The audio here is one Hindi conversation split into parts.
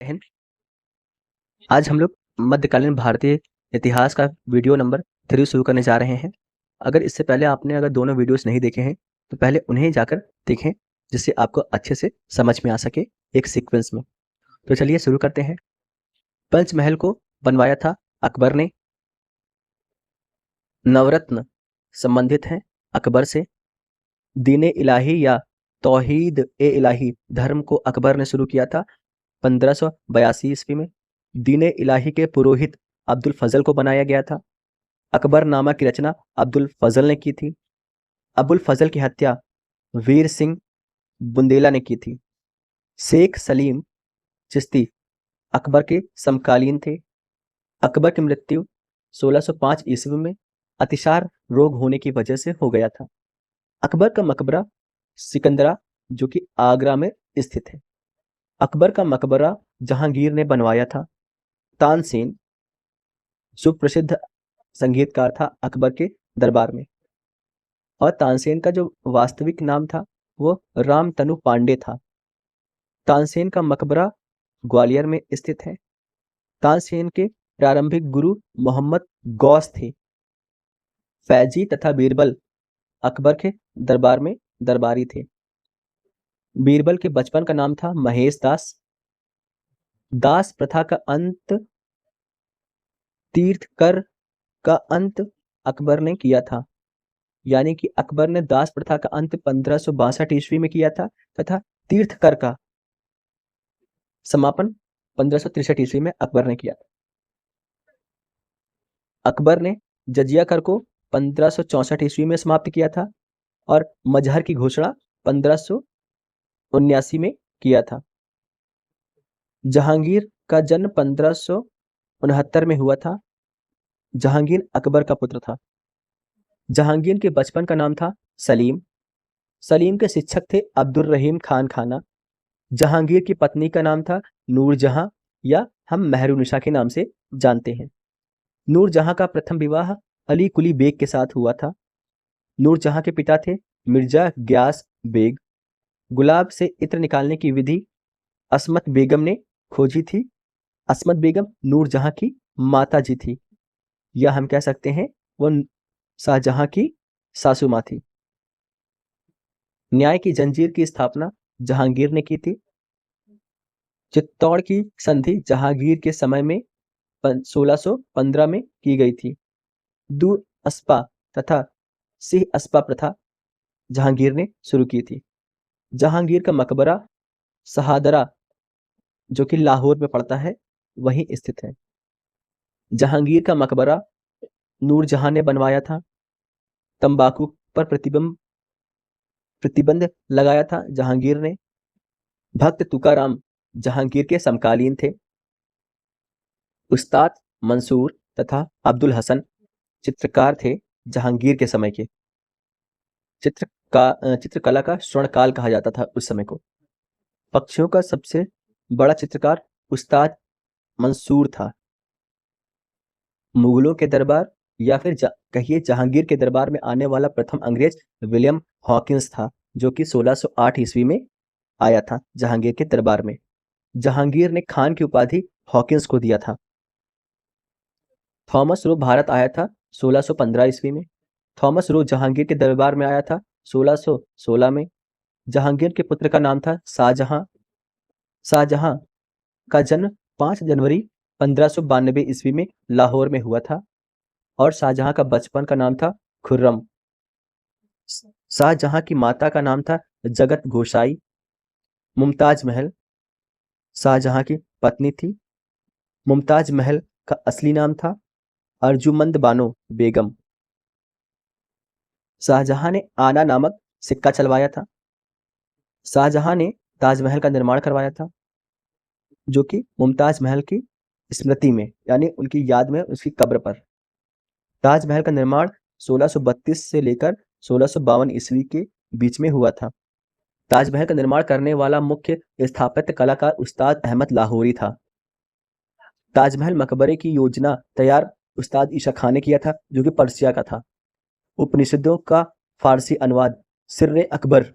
हिंद। आज हम लोग मध्यकालीन भारतीय इतिहास का वीडियो नंबर 3 शुरू करने जा रहे हैं। अगर इससे पहले आपने दोनों वीडियोस नहीं देखे हैं तो पहले उन्हें जाकर देखें, जिससे आपको अच्छे से समझ में आ सके एक सीक्वेंस में। तो चलिए शुरू करते हैं। पंचमहल को बनवाया था अकबर ने। नवरत्न संबंधित हैं अकबर से। दीन-ए इलाही या तौहीद-ए-इलाही धर्म को अकबर ने शुरू किया था 1582 ईस्वी में। दीन-ए इलाही के पुरोहित अब्दुल फजल को बनाया गया था। अकबरनामा की रचना अब्दुल फजल ने की थी। अबुल फजल की हत्या वीर सिंह बुंदेला ने की थी। शेख सलीम चिश्ती अकबर के समकालीन थे। अकबर की मृत्यु 1605 ईस्वी में अतिसार रोग होने की वजह से हो गया था। अकबर का मकबरा सिकंदरा, जो कि आगरा में स्थित है। अकबर का मकबरा जहांगीर ने बनवाया था। तानसेन सुप्रसिद्ध संगीतकार था अकबर के दरबार में, और तानसेन का जो वास्तविक नाम था वो रामतनु पांडे था। तानसेन का मकबरा ग्वालियर में स्थित है। तानसेन के प्रारंभिक गुरु मोहम्मद गौस थे। फैजी तथा बीरबल अकबर के दरबार में दरबारी थे। बीरबल के बचपन का नाम था महेश दास। दास प्रथा का अंत तीर्थकर का अंत अकबर ने किया था, यानी कि अकबर ने दास प्रथा का अंत 1562 ईस्वी में किया था तथा तीर्थकर का समापन 1563 ईस्वी में अकबर ने किया। अकबर ने जजिया कर को 1564 ईस्वी में समाप्त किया था और मजहर की घोषणा 1579 में किया था। जहांगीर का जन्म 1569 में हुआ था। जहांगीर अकबर का पुत्र था। जहांगीर के बचपन का नाम था सलीम। सलीम के शिक्षक थे अब्दुल रहीम खान खाना। जहांगीर की पत्नी का नाम था नूरजहां, या हम मेहरुनिसा के नाम से जानते हैं। नूरजहां का प्रथम विवाह अली कुली बेग के साथ हुआ था। नूरजहां के पिता थे मिर्जा ग्यास बेग। गुलाब से इत्र निकालने की विधि असमत बेगम ने खोजी थी। असमत बेगम नूरजहां की माता जी थी, या हम कह सकते हैं वो शाहजहां की सासू माँ थी। न्याय की जंजीर की स्थापना जहांगीर ने की थी। चित्तौड़ की संधि जहांगीर के समय में 1615 में की गई थी। दूर अस्पा तथा सिंह अस्पा प्रथा जहांगीर ने शुरू की थी। जहांगीर का मकबरा शहादरा, जो कि लाहौर में पड़ता है, वहीं स्थित है। जहांगीर का मकबरा नूरजहां ने बनवाया था। तंबाकू पर प्रतिबंध लगाया था जहांगीर ने। भक्त तुकाराम जहांगीर के समकालीन थे। उस्ताद मंसूर तथा अब्दुल हसन चित्रकार थे जहांगीर के समय के। चित्रकला का स्वर्णकाल कहा जाता था उस समय को। पक्षियों का सबसे बड़ा चित्रकार उस्ताद मंसूर था। मुगलों के दरबार या फिर कहिए जहांगीर के दरबार में आने वाला प्रथम अंग्रेज विलियम हॉकिंस था, जो कि 1608 ईस्वी में आया था जहांगीर के दरबार में। जहांगीर ने खान की उपाधि हॉकिंस को दिया था। थॉमस रो भारत आया था 1615 ईस्वी में। थॉमस रो जहांगीर के दरबार में आया था 1616 में। जहांगीर के पुत्र का नाम था शाहजहां। शाहजहां का जन्म 5 जनवरी 1592 ईस्वी में लाहौर में हुआ था, और शाहजहां का बचपन का नाम था खुर्रम। शाहजहां की माता का नाम था जगत गोसाई। मुमताज महल शाहजहां की पत्नी थी। मुमताज महल का असली नाम था अर्जुमंद बानो बेगम। शाहजहां ने आना नामक सिक्का चलवाया था। शाहजहां ने ताजमहल का निर्माण करवाया था, जो कि मुमताज महल की स्मृति में, यानी उनकी याद में, उसकी कब्र पर। ताजमहल का निर्माण 1632 से लेकर 1652 ईस्वी के बीच में हुआ था। ताजमहल का निर्माण करने वाला मुख्य स्थापत्य कलाकार उस्ताद अहमद लाहौरी था। ताजमहल मकबरे की योजना तैयार उस्ताद ईशा खान ने किया था, जो कि पर्सिया का था। उपनिषदों का फारसी अनुवाद सिर्रे अकबर,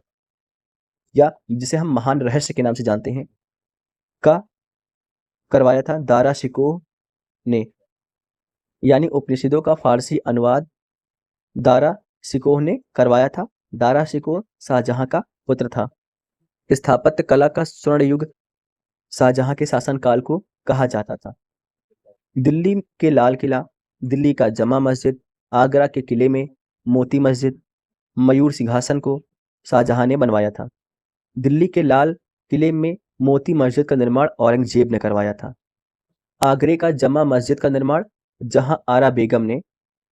या जिसे हम महान रहस्य के नाम से जानते हैं, का करवाया था दारा शिकोह ने, यानी उपनिषदों का फारसी अनुवाद दारा शिकोह ने करवाया था। दारा शिकोह शाहजहां का पुत्र था। स्थापत्य कला का स्वर्ण युग शाहजहां के शासनकाल को कहा जाता था। दिल्ली के लाल किला, दिल्ली का जमा मस्जिद, आगरा के किले में मोती मस्जिद, मयूर सिंहासन को शाहजहां ने बनवाया था। दिल्ली के लाल किले में मोती मस्जिद का निर्माण औरंगजेब ने करवाया था। आगरे का जमा मस्जिद का निर्माण जहां आरा बेगम ने,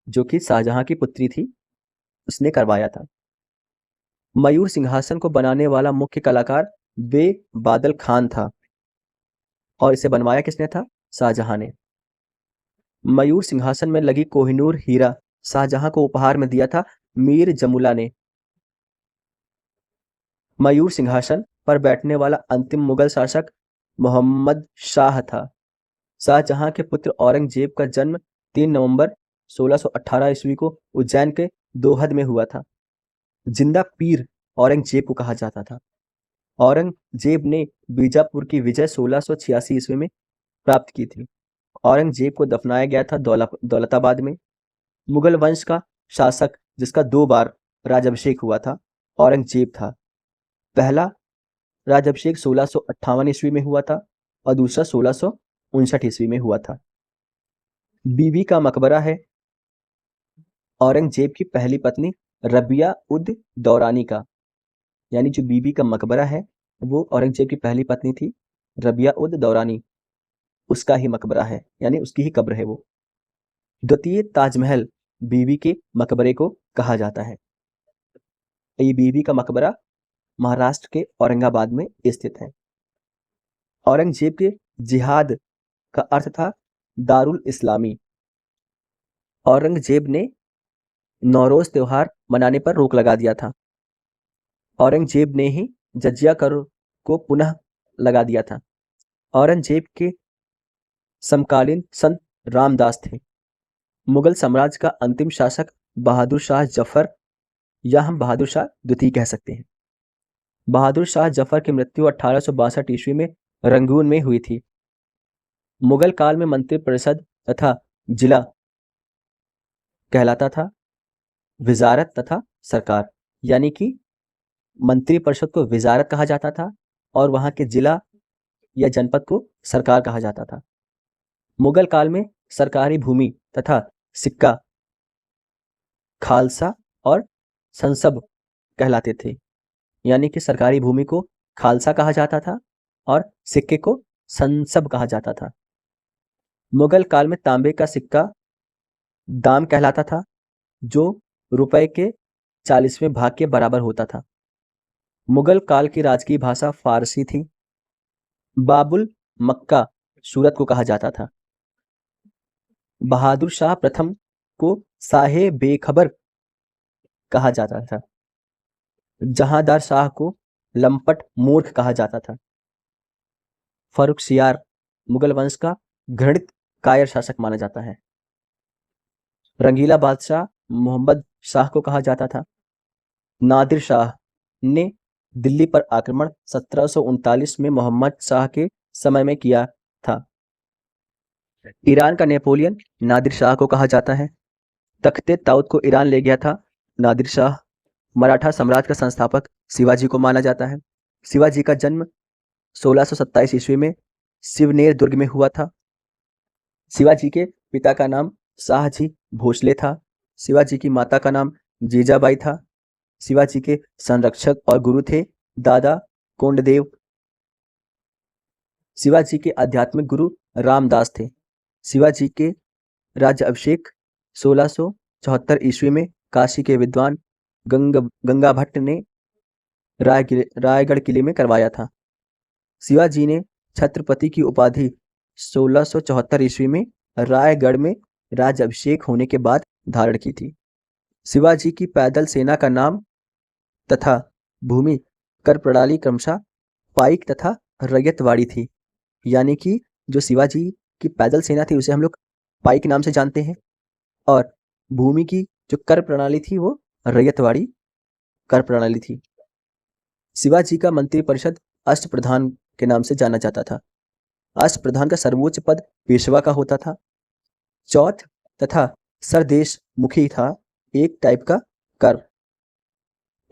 जो कि शाहजहां की पुत्री थी, उसने करवाया था। मयूर सिंहासन को बनाने वाला मुख्य कलाकार बे बादल खान था और इसे बनवाया किसने था? शाहजहां ने। मयूर सिंहासन में लगी कोहिनूर हीरा शाहजहां को उपहार में दिया था मीर जमुला ने। मयूर सिंहासन पर बैठने वाला अंतिम मुगल शासक मोहम्मद शाह था। शाहजहां के पुत्र औरंगजेब का जन्म 3 नवंबर 1618 ईस्वी को उज्जैन के दोहद में हुआ था। जिंदा पीर औरंगजेब को कहा जाता था। औरंगजेब ने बीजापुर की विजय 1686 ईस्वी में प्राप्त की थी। औरंगजेब को दफनाया गया था दौलताबाद में। मुगल वंश का शासक जिसका 2 बार राजाभिषेक हुआ था, औरंगजेब था। पहला राजाभिषेक 1658 ईस्वी में हुआ था और दूसरा 1659 ईस्वी में हुआ था। बीबी का मकबरा है औरंगजेब की पहली पत्नी रबिया उद दौरानी का, यानी जो बीबी का मकबरा है वो औरंगजेब की पहली पत्नी थी रबिया उद दौरानी, उसका ही मकबरा है, यानी उसकी ही कब्र है वो। द्वितीय ताजमहल बीबी के मकबरे को कहा जाता है। ये बीबी का मकबरा महाराष्ट्र के औरंगाबाद में स्थित है। औरंगजेब के जिहाद का अर्थ था दारुल इस्लामी। औरंगजेब ने नौरोज त्योहार मनाने पर रोक लगा दिया था। औरंगजेब ने ही जजिया कर को पुनः लगा दिया था। औरंगजेब के समकालीन संत रामदास थे। मुगल साम्राज्य का अंतिम शासक बहादुर शाह जफर, या हम बहादुर शाह द्वितीय कह सकते हैं। बहादुर शाह जफर की मृत्यु 1862 ईस्वी में रंगून में हुई थी। मुगल काल में मंत्रिपरिषद तथा जिला कहलाता था विजारत तथा सरकार, यानी कि मंत्रिपरिषद को विजारत कहा जाता था और वहां के जिला या जनपद को सरकार कहा जाता था। मुगल काल में सरकारी भूमि तथा सिक्का खालसा और संसब कहलाते थे, यानी कि सरकारी भूमि को खालसा कहा जाता था और सिक्के को संसब कहा जाता था। मुगल काल में तांबे का सिक्का दाम कहलाता था, जो रुपए के 40वें भाग के बराबर होता था। मुगल काल की राजकीय भाषा फारसी थी। बाबुल मक्का सूरत को कहा जाता था। बहादुर शाह प्रथम को साहे बेखबर कहा जाता था। जहांदार शाह को लंपट मूर्ख कहा जाता था। फर्रुखसियार मुगल वंश का घृणित कायर शासक माना जाता है। रंगीला बादशाह मोहम्मद शाह को कहा जाता था। नादिर शाह ने दिल्ली पर आक्रमण 1739 में मोहम्मद शाह के समय में किया था। ईरान का नेपोलियन नादिर शाह को कहा जाता है। तख्ते ताउत को ईरान ले गया था नादिर शाह। मराठा साम्राज्य का संस्थापक शिवाजी को माना जाता है। शिवाजी का जन्म 1627 ईस्वी में शिवनेर दुर्ग में हुआ था। शिवाजी के पिता का नाम शाहजी भोसले था। शिवाजी की माता का नाम जीजाबाई था। शिवाजी के संरक्षक और गुरु थे दादा कोंडदेव। शिवाजी के आध्यात्मिक गुरु रामदास थे। शिवाजी के राज्य अभिषेक 1674 ईस्वी में काशी के विद्वान गंगा भट्ट ने रायगढ़ किले में करवाया था। शिवाजी ने छत्रपति की उपाधि 1674 ईस्वी में रायगढ़ में राज्य अभिषेक होने के बाद धारण की थी। शिवाजी की पैदल सेना का नाम तथा भूमि कर प्रणाली क्रमशः पाइक तथा रैयतवाड़ी थी, यानी कि जो शिवाजी की पैदल सेना थी उसे हम लोग पाइक नाम से जानते हैं और भूमि की जो कर प्रणाली थी वो रैयतवाड़ी कर प्रणाली थी। शिवाजी का मंत्रिपरिषद अष्टप्रधान के नाम से जाना जाता था। राष्ट्रप्रधान का सर्वोच्च पद पेशवा का होता था। चौथ तथा सरदेश मुखी था एक टाइप का कर।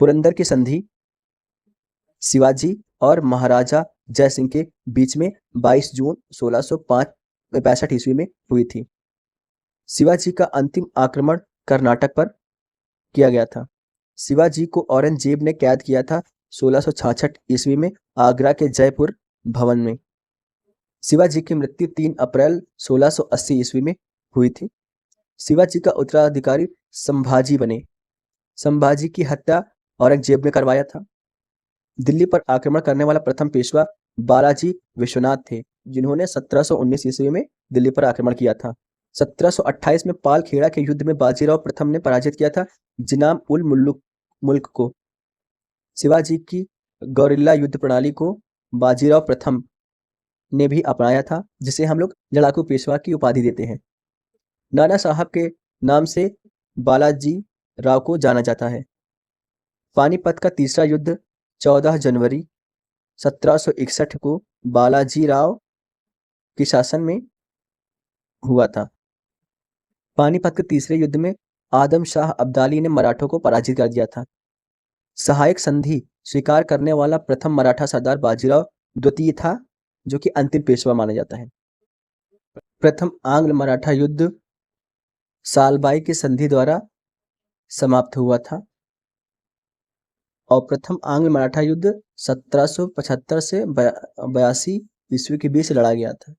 पुरंदर की संधि शिवाजी और महाराजा जय सिंह के बीच में 22 जून 1665 ईस्वी में हुई थी। शिवाजी का अंतिम आक्रमण कर्नाटक पर किया गया था। शिवाजी को औरंगजेब ने कैद किया था 1666 ईस्वी में आगरा के जयपुर भवन में। शिवाजी की मृत्यु 3 अप्रैल 1680 ईस्वी में हुई थी। शिवाजी का उत्तराधिकारी संभाजी बने। संभाजी की हत्या औरंगजेब ने करवाया था। दिल्ली पर आक्रमण करने वाला प्रथम पेशवा बालाजी विश्वनाथ थे, जिन्होंने 1719 ईस्वी में दिल्ली पर आक्रमण किया था। 1728 में पालखेड़ा के युद्ध में बाजीराव प्रथम ने पराजित किया था जिनाम उल मुल्क को। शिवाजी की गौरिल्ला युद्ध प्रणाली को बाजीराव प्रथम ने भी अपनाया था, जिसे हम लोग लड़ाकू पेशवा की उपाधि देते हैं। नाना साहब के नाम से बालाजी राव को जाना जाता है। पानीपत का तीसरा युद्ध 14 जनवरी 1761 को बालाजी राव के शासन में हुआ था। पानीपत के तीसरे युद्ध में आदम शाह अब्दाली ने मराठों को पराजित कर दिया था। सहायक संधि स्वीकार करने वाला प्रथम मराठा सरदार बाजीराव द्वितीय था, जो कि अंतिम पेशवा माना जाता है। प्रथम आंग्ल मराठा युद्ध सालबाई की संधि द्वारा समाप्त हुआ था और प्रथम आंग्ल मराठा युद्ध 1775 से 82 ईस्वी के बीच लड़ा गया था।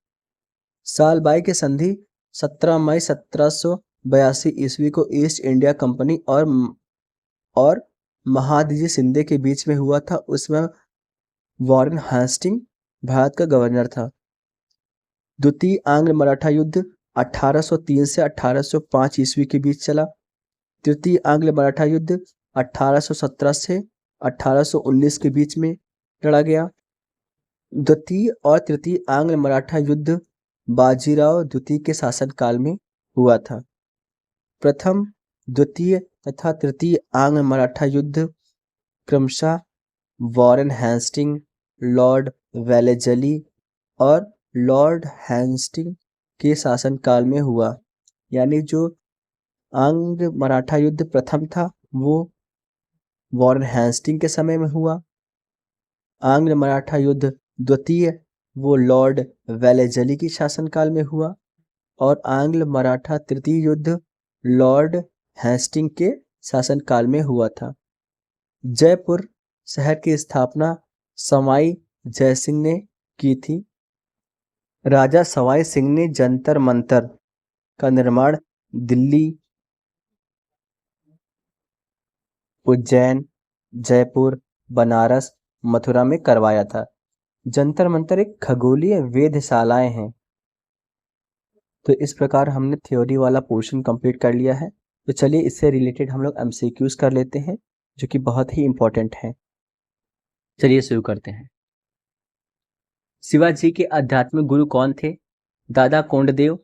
सालबाई की संधि 17 मई 1782 ईस्वी को ईस्ट इंडिया कंपनी और महादजी शिंदे के बीच में हुआ था। उसमें वॉरेन हेस्टिंग भारत का गवर्नर था। द्वितीय आंग्ल मराठा युद्ध 1803 से 1805 ईस्वी के बीच चला। तृतीय आंग्ल मराठा युद्ध 1817 से 1819 के बीच में लड़ा गया। द्वितीय और तृतीय आंग्ल मराठा युद्ध बाजीराव द्वितीय के शासनकाल में हुआ था। प्रथम, द्वितीय तथा तृतीय आंग्ल मराठा युद्ध क्रमशः वॉरेन हेस्टिंग, लॉर्ड वेलेजली और लॉर्ड हेस्टिंग के शासनकाल में हुआ। यानी जो आंग्ल मराठा युद्ध प्रथम था वो वॉरेन हेस्टिंग के समय में हुआ। आंग्ल मराठा युद्ध द्वितीय वो लॉर्ड वेलेजली की शासनकाल में हुआ और आंग्ल मराठा तृतीय युद्ध लॉर्ड हेस्टिंग के शासनकाल में हुआ था। जयपुर शहर की स्थापना सवाई जयसिंह ने की थी। राजा सवाई सिंह ने जंतर मंतर का निर्माण दिल्ली, उज्जैन, जयपुर, बनारस, मथुरा में करवाया था। जंतर मंतर एक खगोलीय वेधशालाएं हैं। तो इस प्रकार हमने थ्योरी वाला पोर्शन कंप्लीट कर लिया है। तो चलिए इससे रिलेटेड हम लोग एमसीक्यूज कर लेते हैं, जो कि बहुत ही इंपॉर्टेंट है। चलिए शुरू करते हैं। शिवाजी के आध्यात्मिक गुरु कौन थे? दादा कोंडदेव,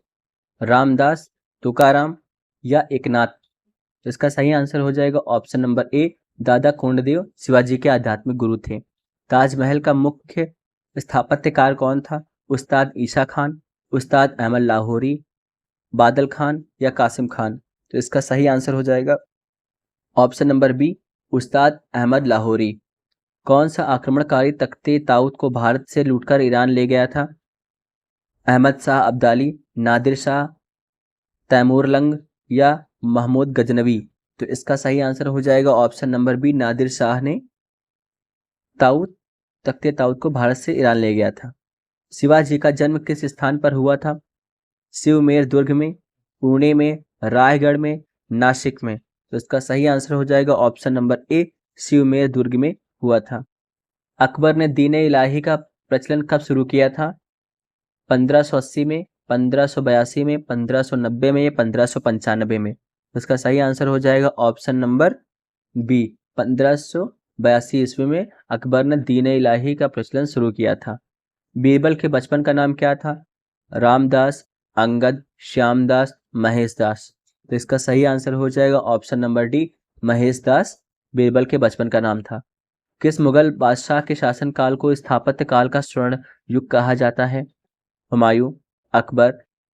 रामदास, तुकाराम या एकनाथ? तो इसका सही आंसर हो जाएगा ऑप्शन नंबर ए, दादा कोंडदेव शिवाजी के आध्यात्मिक गुरु थे। ताजमहल का मुख्य स्थापत्यकार कौन था? उस्ताद ईसा खान, उस्ताद अहमद लाहौरी, बादल खान या कासिम खान? तो इसका सही आंसर हो जाएगा ऑप्शन नंबर बी, उस्ताद अहमद लाहौरी। कौन सा आक्रमणकारी तख्ते ताऊत को भारत से लूटकर ईरान ले गया था? अहमद शाह अब्दाली, नादिर शाह, तैमूरलंग या महमूद गजनवी? तो इसका सही आंसर हो जाएगा option number B, Nadir Shah ने तख्ते ताऊत को भारत से ईरान ले गया था। शिवाजी का जन्म किस स्थान पर हुआ था? शिवमेर दुर्ग में, पुणे में, रायगढ़ में, नासिक में? तो इसका सही आंसर हो जाएगा ऑप्शन नंबर ए, शिवमेर दुर्ग में हुआ था। अकबर ने दीन-ए इलाही का प्रचलन कब शुरू किया था? 1580 में, 1582 में, 1590 में या 1595 में? इसका सही आंसर हो जाएगा ऑप्शन नंबर बी, 1582 ईस्वी में अकबर ने दीन-ए इलाही का प्रचलन शुरू किया था। बीरबल के बचपन का नाम क्या था? रामदास, अंगद, श्यामदास, महेश दास? तो इसका सही आंसर हो जाएगा ऑप्शन नंबर डी, महेश दास बीरबल के बचपन का नाम था। किस मुगल बादशाह के शासनकाल को स्थापत्य काल का स्वर्ण युग कहा जाता है? हुमायूं, अकबर,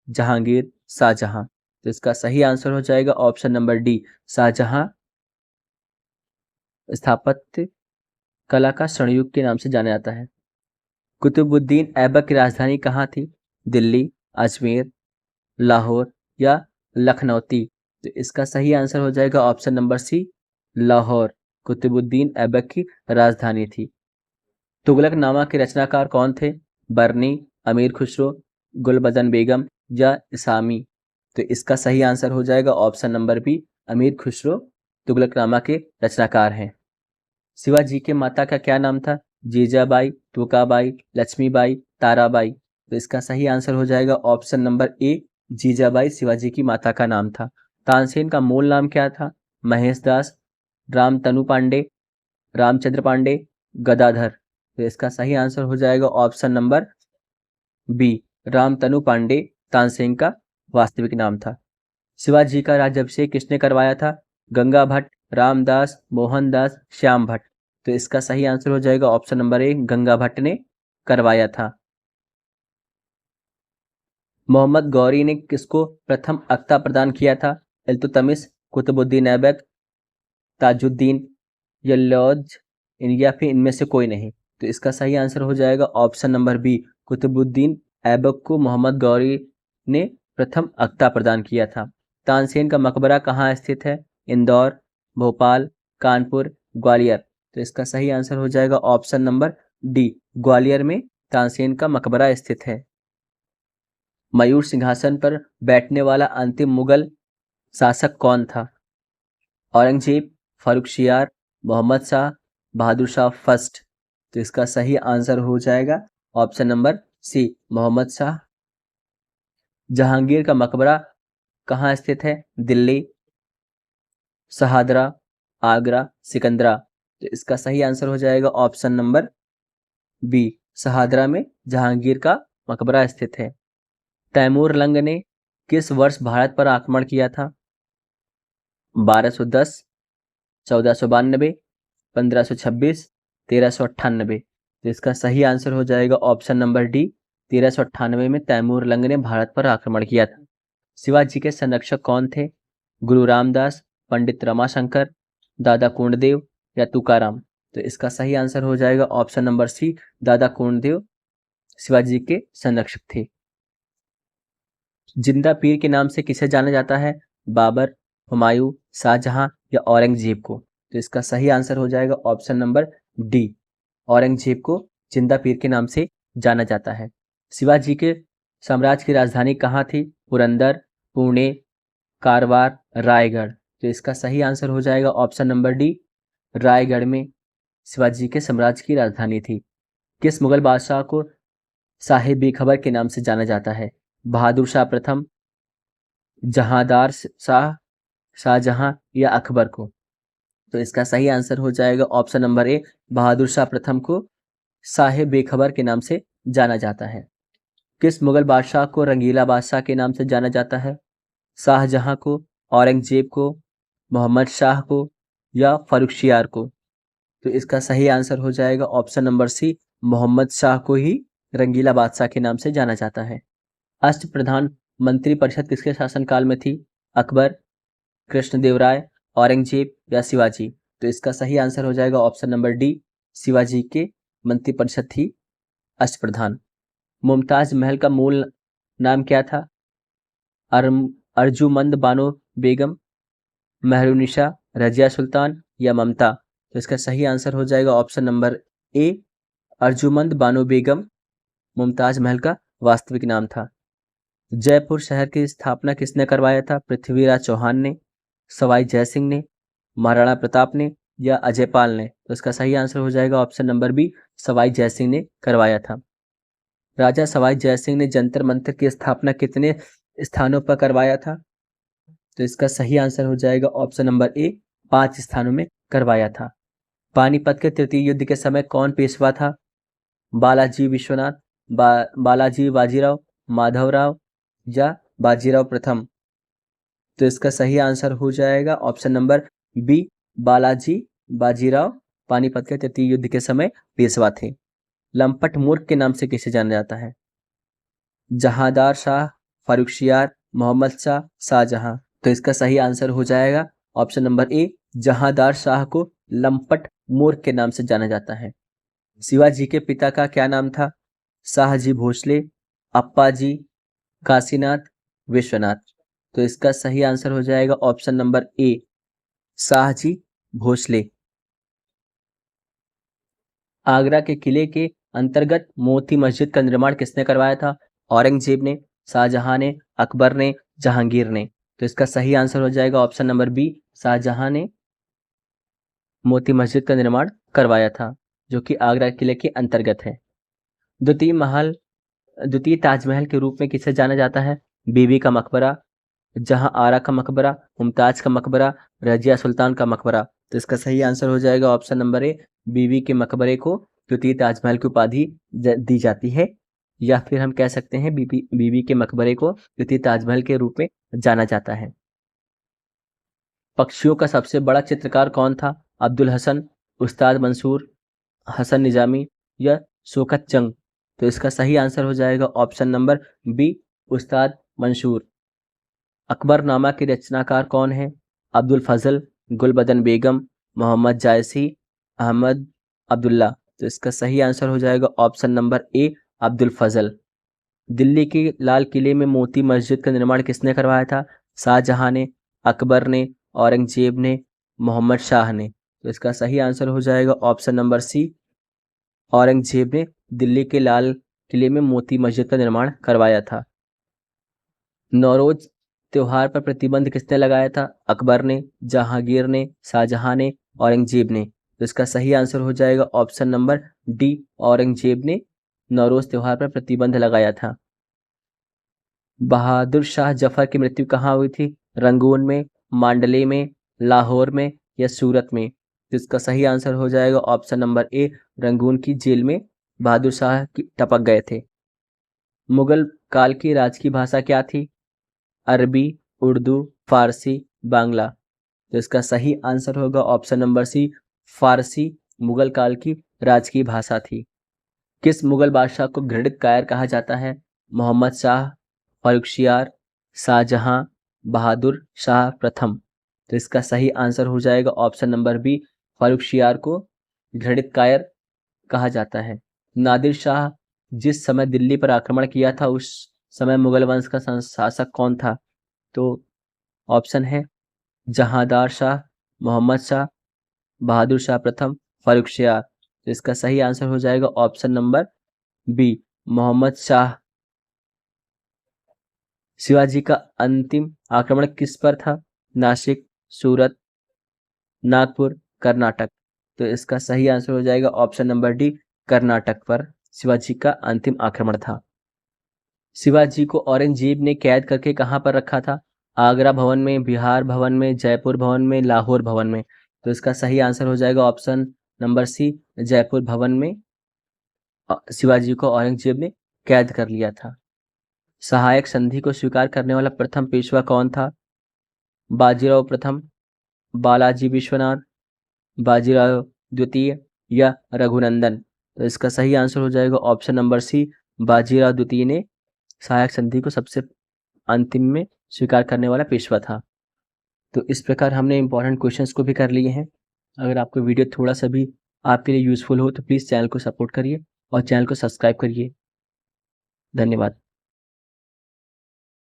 जहांगीर, शाहजहां। तो इसका सही आंसर हो जाएगा ऑप्शन नंबर डी, शाहजहां स्थापत्य कला का स्वर्णयुग के नाम से जाना जाता है। कुतुबुद्दीन ऐबक की राजधानी कहाँ थी? दिल्ली, अजमेर, लाहौर या लखनौती। तो इसका सही आंसर हो जाएगा option number C, Lahore Qutubuddin Aibak की राजधानी थी। तुगलकनामा के रचनाकार कौन थे? बर्नी, अमीर खुसरो, गुलबदन बेगम या इसामी। तो इसका सही आंसर हो जाएगा ऑप्शन नंबर बी, अमीर खुसरो तुगलकनामा के रचनाकार हैं। शिवाजी के माता का क्या नाम था? जीजाबाई, तुकाबाई, लक्ष्मीबाई, ताराबाई। तो इसका सही आंसर हो जाएगा ऑप्शन नंबर ए, जीजाबाई शिवाजी की माता का नाम था। तानसेन का मूल नाम क्या था? महेश दास, रामतनु पांडे, रामचंद्र पांडे, गदाधर। तो इसका सही आंसर हो जाएगा option number B, Ramtanu Pandey Tansen का वास्तविक नाम था। शिवाजी का राज्याभिषेक किसने करवाया था? गंगा भट्ट, रामदास, मोहनदास, श्याम भट्ट। तो इसका सही आंसर हो जाएगा ऑप्शन नंबर ए, गंगा भट्ट ने करवाया था। मोहम्मद गौरी ने किसको प्रथम अख्ता प्रदान किया था? इल्तुतमिश, कुतुबुद्दीन ऐबक, ताजुद्दीन, यल्लौज या फिर इनमें से कोई नहीं। तो इसका सही आंसर हो जाएगा option number B, Qutubuddin Aibak को मोहम्मद गौरी ने प्रथम अख्ता प्रदान किया था। तानसेन का मकबरा कहाँ स्थित है? इंदौर, भोपाल, कानपुर, ग्वालियर। तो इसका सही आंसर हो जाएगा ऑप्शन नंबर डी, ग्वालियर में तानसेन का मकबरा स्थित है। मयूर सिंहासन पर बैठने वाला अंतिम मुगल शासक कौन था? औरंगजेब, फारुखशियार, मोहम्मद शाह, बहादुर शाह फर्स्ट। तो इसका सही आंसर हो जाएगा option number C, Mohammad Shah. Jahangir का मकबरा कहाँ स्थित है? दिल्ली, शहादरा, आगरा, सिकंदरा। तो इसका सही आंसर हो जाएगा ऑप्शन नंबर बी, शहादरा में जहांगीर का मकबरा स्थित है। तैमूर लंग ने किस वर्ष भारत पर आक्रमण किया था? 1210, 1492, 1526, 1398। तो इसका सही आंसर हो जाएगा ऑप्शन नंबर डी, 1398 में तैमूर लंग ने भारत पर आक्रमण किया था। शिवाजी के संरक्षक कौन थे? गुरु रामदास, पंडित रमाशंकर, दादा कुंडदेव या तुकाराम। तो इसका सही आंसर हो जाएगा ऑप्शन नंबर सी, दादा कुंडदेव शिवाजी के संरक्षक थे। जिंदा पीर के नाम से किसे जाना जाता है? बाबर, हुमायूं, शाहजहां या औरंगजेब को। तो इसका सही आंसर हो जाएगा ऑप्शन नंबर डी, औरंगजेब को जिंदा पीर के नाम से जाना जाता है। शिवाजी के साम्राज्य की राजधानी कहाँ थी? पुरंदर, पुणे, कारवार, रायगढ़। तो इसका सही आंसर हो जाएगा ऑप्शन नंबर डी, रायगढ़ में शिवाजी के साम्राज्य की राजधानी थी। किस मुगल बादशाह को साहिब बेखबर के नाम से जाना जाता है? बहादुर शाह प्रथम, जहांदार शाह, शाहजहां या अकबर को। तो इसका सही आंसर हो जाएगा ऑप्शन नंबर ए, बहादुर शाह प्रथम को साहिब बेखबर के नाम से जाना जाता है। किस मुगल बादशाह को रंगीला बादशाह के नाम से जाना जाता है? शाहजहां को, औरंगजेब को, मोहम्मद शाह को या फारुखशियार को। तो इसका सही आंसर हो जाएगा option number C, Mohammad Shah को ही रंगीला बादशाह के नाम से जाना जाता है। अष्टप्रधान मंत्री परिषद किसके शासनकाल में थी? अकबर, कृष्णदेवराय, औरंगजेब या शिवाजी। तो इसका सही आंसर हो जाएगा ऑप्शन नंबर डी, शिवाजी के मंत्रिपरिषद थी अष्टप्रधान। मुमताज महल का मूल नाम क्या था? अर्जुमंद बानो बेगम, मेहरुनिशा, रजिया सुल्तान या ममता। तो इसका सही आंसर हो जाएगा option number A, Arjumand Bano Begum Mumtaz Mahal का वास्तविक नाम था। जयपुर शहर की स्थापना किसने करवाया था? पृथ्वीराज चौहान ने, सवाई जयसिंह ने, महाराणा प्रताप ने या अजयपाल ने। तो इसका सही आंसर हो जाएगा option number B, Sawai Jai Singh ने करवाया था। राजा सवाई जयसिंह ने जंतर मंतर की स्थापना कितने स्थानों पर करवाया था? तो इसका सही आंसर हो जाएगा ऑप्शन नंबर ए, 5 स्थानों में करवाया था। पानीपत के तृतीय युद्ध के समय कौन पेशवा था? बालाजी विश्वनाथ, बालाजी बाजीराव, माधवराव या बाजीराव प्रथम। तो इसका सही आंसर हो जाएगा option number B, Balaji Bajirao Panipat के तृतीय युद्ध के समय पेशवा थे। लंपट मूर्ख के नाम से किसे जाना जाता है? जहांदार शाह, फारुखशियार, मोहम्मद शाह, शाहजहां। तो इसका सही आंसर हो जाएगा ऑप्शन नंबर ए, जहांदार शाह को लंपट मूर्ख के नाम से जाना जाता है। शिवाजी के पिता का क्या नाम था? शाहजी भोसले, अप्पाजी, काशीनाथ, विश्वनाथ। तो इसका सही आंसर हो जाएगा option number A, Shahji Bhosale. Agra के किले के अंतर्गत मोती मस्जिद का निर्माण किसने करवाया था? औरंगजेब ने, शाहजहां ने, अकबर ने, जहांगीर ने। तो इसका सही आंसर हो जाएगा ऑप्शन नंबर बी, शाहजहां ने मोती मस्जिद का निर्माण करवाया था, जो कि आगरा किले के अंतर्गत है। द्वितीय ताजमहल के रूप में किसे जाना जाता है? बीबी का मकबरा, जहां आरा का मकबरा, मुमताज का मकबरा, रजिया सुल्तान का मकबरा। तो इसका सही आंसर हो जाएगा ऑप्शन नंबर ए, बीबी के मकबरे को द्वितीय ताजमहल की उपाधि दी जाती है, या फिर हम कह सकते हैं बीबी के मकबरे को द्वितीय ताजमहल के रूप में जाना जाता है। पक्षियों का सबसे बड़ा चित्रकार कौन था? अब्दुल हसन, उस्ताद मंसूर, हसन निजामी या शौकत जंग। तो इसका सही आंसर हो जाएगा ऑप्शन नंबर बी, उस्ताद मंसूर। अकबरनामा के रचनाकार कौन है? अब्दुल फजल, गुलबदन बेगम, मोहम्मद जायसी, अहमद अब्दुल्ला। तो इसका सही आंसर हो जाएगा ऑप्शन नंबर ए, अब्दुल फजल। दिल्ली के लाल किले में मोती मस्जिद का निर्माण किसने करवाया था? शाहजहां ने, अकबर ने, औरंगजेब ने, मोहम्मद शाह ने। तो इसका सही आंसर हो जाएगा ऑप्शन नंबर सी, औरंगजेब ने दिल्ली के लाल किले में मोती मस्जिद का निर्माण करवाया था। नौरोज त्योहार पर प्रतिबंध किसने लगाया था? अकबर ने, जहांगीर ने, शाहजहां ने, औरंगजेब ने। तो इसका सही आंसर हो जाएगा ऑप्शन नंबर डी, औरंगजेब ने नौरोज त्योहार पर प्रतिबंध लगाया था। बहादुर शाह जफर की मृत्यु कहाँ हुई थी? रंगून में, मांडले में, लाहौर में या सूरत में। तो इसका सही आंसर हो जाएगा ऑप्शन नंबर ए, रंगून की जेल में बहादुर शाह की टपक गए थे। मुगल काल की राजकीय भाषा क्या थी? अरबी, उर्दू, फारसी, बांग्ला। तो इसका सही आंसर होगा ऑप्शन नंबर सी, फारसी मुगल काल की राजकीय भाषा थी। किस मुगल बादशाह को घृणित कायर कहा जाता है? मोहम्मद शाह, फारुखशियार, शाहजहां, बहादुर शाह प्रथम। तो इसका सही आंसर हो जाएगा ऑप्शन नंबर बी, फारुखशियार को घृणित कायर कहा जाता है। नादिर शाह जिस समय दिल्ली पर आक्रमण किया था उस समय मुगल वंश का शासक कौन था? तो ऑप्शन है जहांदार शाह, मोहम्मद शाह, बहादुर शाह प्रथम, फारुखशियार। तो इसका सही आंसर हो जाएगा option number B, Mohammad Shah. Shivaji का अंतिम आक्रमण किस पर था? नासिक, सूरत, नागपुर, कर्नाटक। तो इसका सही आंसर हो जाएगा ऑप्शन नंबर डी, कर्नाटक पर शिवाजी का अंतिम आक्रमण था। शिवाजी को औरंगजेब ने कैद करके कहां पर रखा था? आगरा भवन में, बिहार भवन में, जयपुर भवन में, लाहौर भवन में। तो इसका सही आंसर हो जाएगा ऑप्शन नंबर सी, जयपुर भवन में शिवाजी को औरंगजेब ने कैद कर लिया था। सहायक संधि को स्वीकार करने वाला प्रथम पेशवा कौन था? बाजीराव प्रथम, बालाजी विश्वनाथ, बाजीराव द्वितीय या रघुनंदन। तो इसका सही आंसर हो जाएगा ऑप्शन नंबर सी, बाजीराव द्वितीय ने सहायक संधि को सबसे अंतिम में स्वीकार करने वाला पेशवा था। तो इस प्रकार हमने इंपॉर्टेंट क्वेश्चंस को भी कर लिए हैं। अगर आपको वीडियो थोड़ा सा भी आपके लिए यूजफुल हो तो प्लीज़ चैनल को सपोर्ट करिए और चैनल को सब्सक्राइब करिए। धन्यवाद।